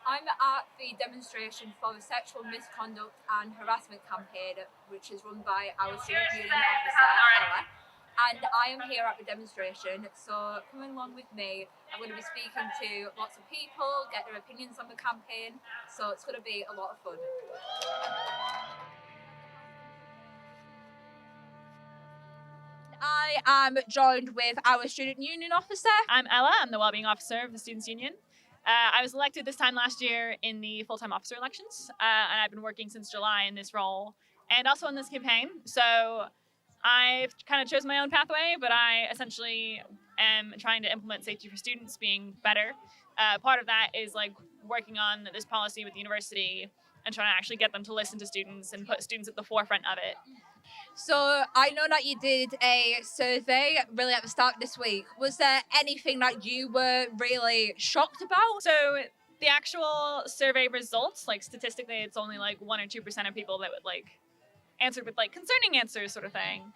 I'm at the demonstration for the sexual misconduct and harassment campaign, which is run by our student union officer, Ella. And I am here at the demonstration, so coming along with me, I'm going to be speaking to lots of people, get their opinions on the campaign, so it's going to be a lot of fun. I am joined with our student union officer. I'm Ella, I'm the Wellbeing Officer of the Students' Union. I was elected this time last year in the full-time officer elections, and I've been working since July in this role and also in this campaign. So I've kind of chosen my own pathway, but I essentially am trying to implement safety for students being better. Part of that is like working on this policy with the university and trying to actually get them to listen to students and put students at the forefront of it. So I know that you did a survey really at the start of this week. Was there anything that you were really shocked about? So the actual survey results, like statistically, it's only like 1 or 2% of people that would like answered with like concerning answers sort of thing,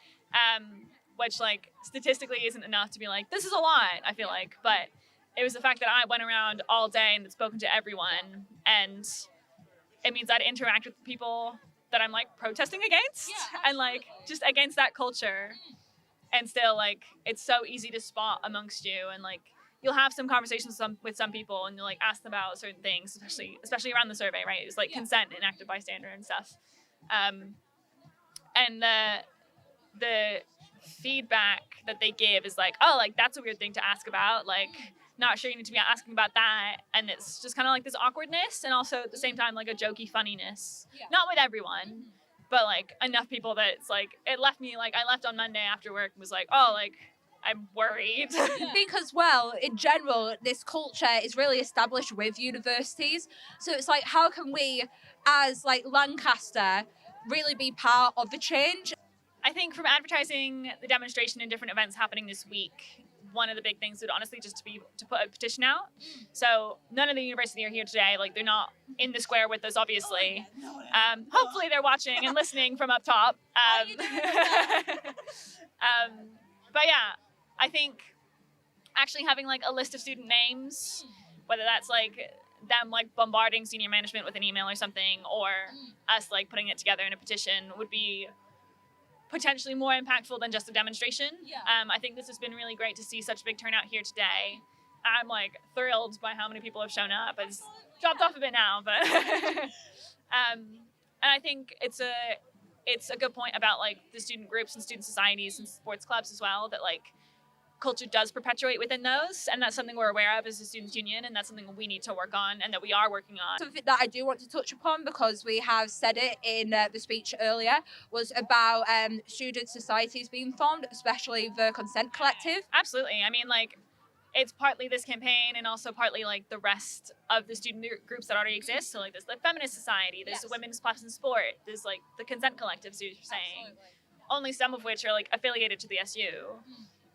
which like statistically isn't enough to be like, this is a lot, I feel like. But it was the fact that I went around all day and spoken to everyone, and it means I'd interact with people that I'm like protesting against and like just against that culture. And still like it's so easy to spot amongst you, and like you'll have some conversations with some people and you'll like ask them about certain things, especially around the survey, right? It's like consent and active bystander and stuff. And the feedback that they give is like, oh, like that's a weird thing to ask about, like not sure you need to be asking about that. And it's just kind of like this awkwardness, and also at the same time like a jokey funniness. Not with everyone, but like enough people that it's like it left me like I left on Monday after work and was like, oh, like I'm worried. I think as well, in general, this culture is really established with universities. So it's like, how can we, as like Lancaster, really be part of the change? I think from advertising the demonstration and different events happening this week, one of the big things would honestly just be to put a petition out. So none of the university are here today. Like they're not in the square with us, obviously. Hopefully they're watching and listening from up top. But yeah, I think actually having like a list of student names, whether that's like them like bombarding senior management with an email or something, or us like putting it together in a petition, would be potentially more impactful than just a demonstration. I think this has been really great to see such a big turnout here today. I'm like thrilled by how many people have shown up. It's dropped off a bit now, but and I think it's a good point about like the student groups and student societies and sports clubs as well, that like culture does perpetuate within those, and that's something we're aware of as a students' union, and that's something we need to work on and that we are working on. Something that I do want to touch upon, because we have said it in the speech earlier, was about student societies being formed, especially the Consent Collective. Absolutely. I mean, like, it's partly this campaign and also partly like the rest of the student groups that already exist. So like there's the Feminist Society, there's the Women's Plus in Sport, there's like the Consent Collective, so you're saying. Absolutely. Only some of which are like affiliated to the SU.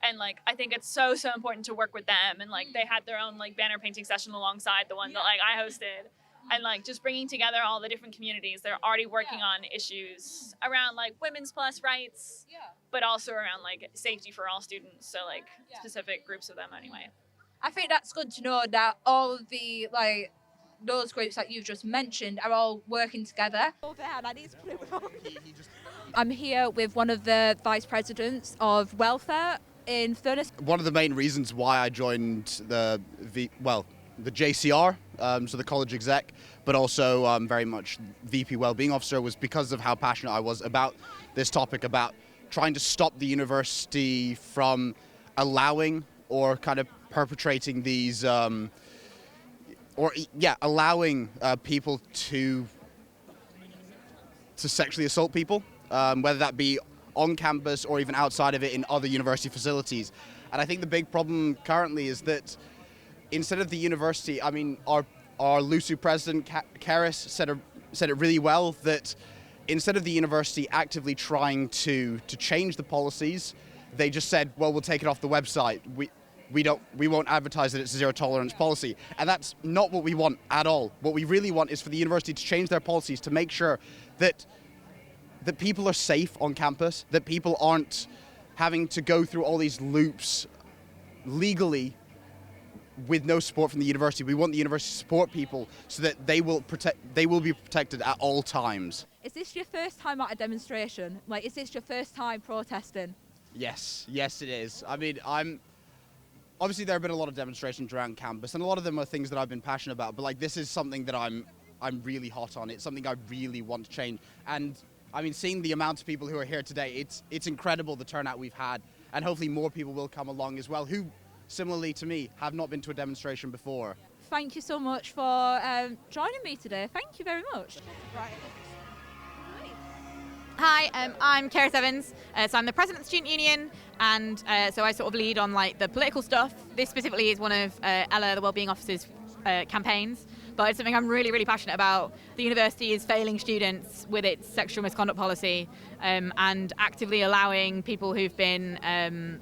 And like I think it's so important to work with them, and like they had their own like banner painting session alongside the one that like I hosted, and like just bringing together all the different communities that are already working on issues around like women's plus rights, but also around like safety for all students, so like specific groups of them anyway. I think that's good to know that all of the like those groups that you've just mentioned are all working together. I'm here with one of the vice presidents of welfare in Furness. One of the main reasons why I joined the JCR, so the college exec, but also very much VP Wellbeing Officer, was because of how passionate I was about this topic, about trying to stop the university from allowing or kind of perpetrating these, allowing people to sexually assault people, whether that be on campus or even outside of it in other university facilities. And I think the big problem currently is that instead of the university, I mean, our LUSU president, Karis, said it really well, that instead of the university actively trying to change the policies, they just said, well, we'll take it off the website. We won't advertise that it's a zero tolerance policy. And that's not what we want at all. What we really want is for the university to change their policies to make sure that people are safe on campus, that people aren't having to go through all these loops legally with no support from the university. We want the university to support people so that they will be protected at all times. Is this your first time at a demonstration? Like, is this your first time protesting? Yes, it is. I mean, obviously there have been a lot of demonstrations around campus, and a lot of them are things that I've been passionate about. But like, this is something that I'm really hot on. It's something I really want to change. And I mean, seeing the amount of people who are here today, it's incredible the turnout we've had, and hopefully more people will come along as well who, similarly to me, have not been to a demonstration before. Thank you so much for joining me today. Thank you very much. Right. Hi, I'm Keris Evans, so I'm the president of the Student Union, and so I sort of lead on like the political stuff. This specifically is one of Ella, the Wellbeing Officer's campaigns, but it's something I'm really, really passionate about. The university is failing students with its sexual misconduct policy and actively allowing people who've been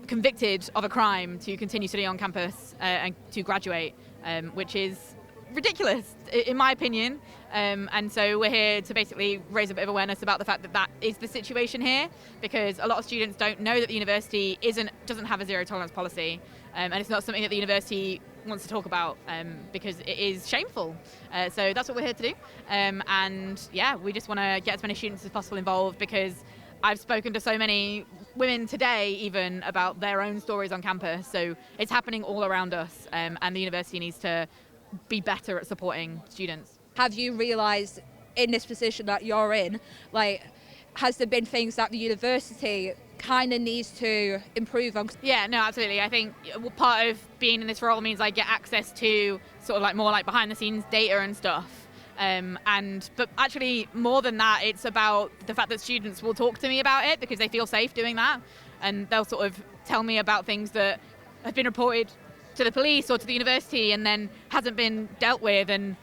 convicted of a crime to continue studying on campus and to graduate, which is ridiculous, in my opinion. And so we're here to basically raise a bit of awareness about the fact that that is the situation here, because a lot of students don't know that the university doesn't have a zero tolerance policy, and it's not something that the university wants to talk about because it is shameful. So that's what we're here to do. And yeah, we just want to get as many students as possible involved, because I've spoken to so many women today even about their own stories on campus. So it's happening all around us, and the university needs to be better at supporting students. Have you realised in this position that you're in, like, has there been things that the university kind of needs to improve on? Yeah, no, absolutely. I think part of being in this role means I get access to sort of like more like behind the scenes data and stuff. But actually more than that, it's about the fact that students will talk to me about it because they feel safe doing that, and they'll sort of tell me about things that have been reported to the police or to the university and then hasn't been dealt with, and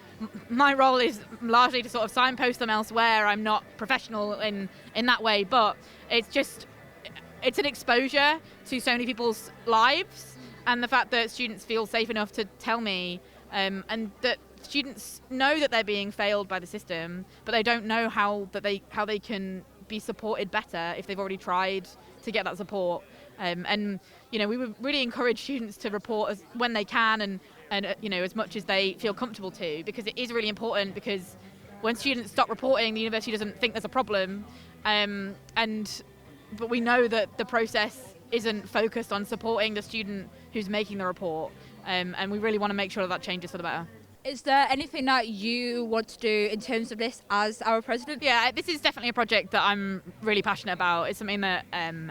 my role is largely to sort of signpost them elsewhere. I'm not professional in that way, but it's an exposure to so many people's lives, and the fact that students feel safe enough to tell me, and that students know that they're being failed by the system, but they don't know how they can be supported better if they've already tried to get that support. And you know, we would really encourage students to report when they can, and you know, as much as they feel comfortable to, because it is really important. Because when students stop reporting, the university doesn't think there's a problem, but we know that the process isn't focused on supporting the student who's making the report, and we really want to make sure that changes for the better. Is there anything that you want to do in terms of this as our president? Yeah, this is definitely a project that I'm really passionate about. It's something that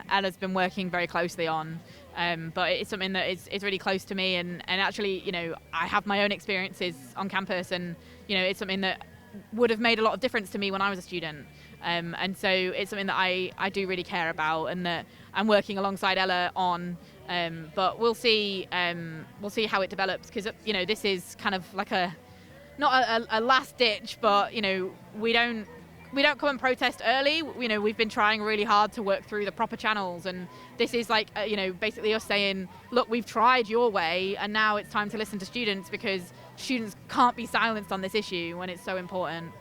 Ella's been working very closely on, but it's something that is really close to me, and actually, you know, I have my own experiences on campus, and you know, it's something that would have made a lot of difference to me when I was a student, and so it's something that I do really care about, and that I'm working alongside Ella on. But we'll see how it develops, because you know, this is kind of like not a last ditch, but you know, we don't come and protest early. You know, we've been trying really hard to work through the proper channels, and this is like you know, basically us saying, look, we've tried your way, and now it's time to listen to students, because students can't be silenced on this issue when it's so important.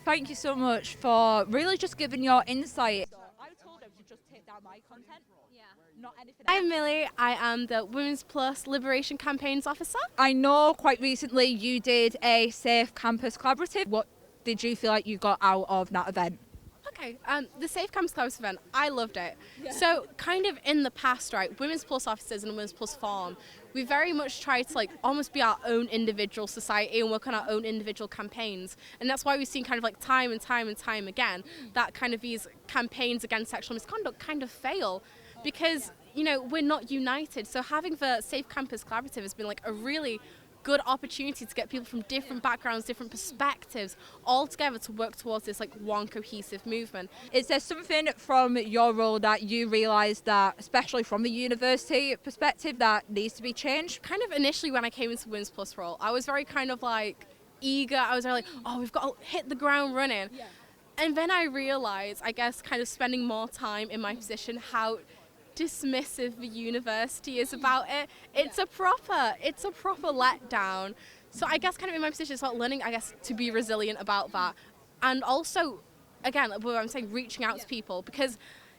Thank you so much for really just giving your insight. I told them to just take down my content. Yeah. Not anything else. I'm Millie. I am the Women's Plus Liberation Campaigns Officer. I know quite recently you did a Safe Campus Collaborative. What did you feel like you got out of that event? Okay, the Safe Campus Collaborative event, I loved it. Yeah. So kind of in the past, right, Women's Plus Officers and Women's Plus Forum, we very much try to like almost be our own individual society and work on our own individual campaigns. And that's why we've seen kind of like time and time again that kind of these campaigns against sexual misconduct kind of fail, because, you know, we're not united. So having the Safe Campus Collaborative has been like a really good opportunity to get people from different backgrounds, different perspectives, all together to work towards this like one cohesive movement. Is there something from your role that you realised that, especially from the university perspective, that needs to be changed? Kind of initially when I came into Women's Plus role, I was very kind of like eager. I was very like, oh, we've got to hit the ground running. Yeah. And then I realised, I guess, kind of spending more time in my position, how dismissive the university is about it. It's a proper letdown. So I guess kind of in my position, it's about learning, I guess, to be resilient about that. And also, again, what I'm saying, reaching out to people, because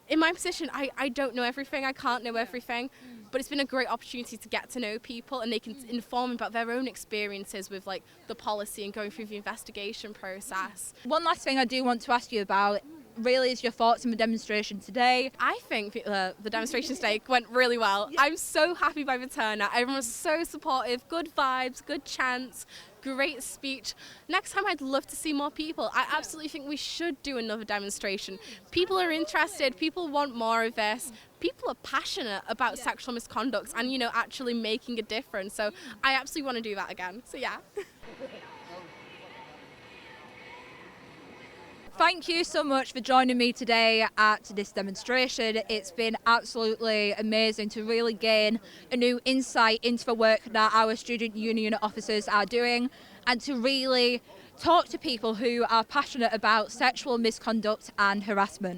in my position, I don't know everything, I can't know everything. but it's been a great opportunity to get to know people, and they can inform about their own experiences with like the policy and going through the investigation process. One last thing I do want to ask you about really is your thoughts on the demonstration today. I think the demonstration today went really well. I'm so happy by the turnout. Everyone was so supportive, good vibes, good chants, great speech. Next time I'd love to see more people. I absolutely think we should do another demonstration. People are interested, people want more of this. People are passionate about sexual misconduct and, you know, actually making a difference. So I absolutely want to do that again. So yeah. Thank you so much for joining me today at this demonstration. It's been absolutely amazing to really gain a new insight into the work that our student union officers are doing, and to really talk to people who are passionate about sexual misconduct and harassment.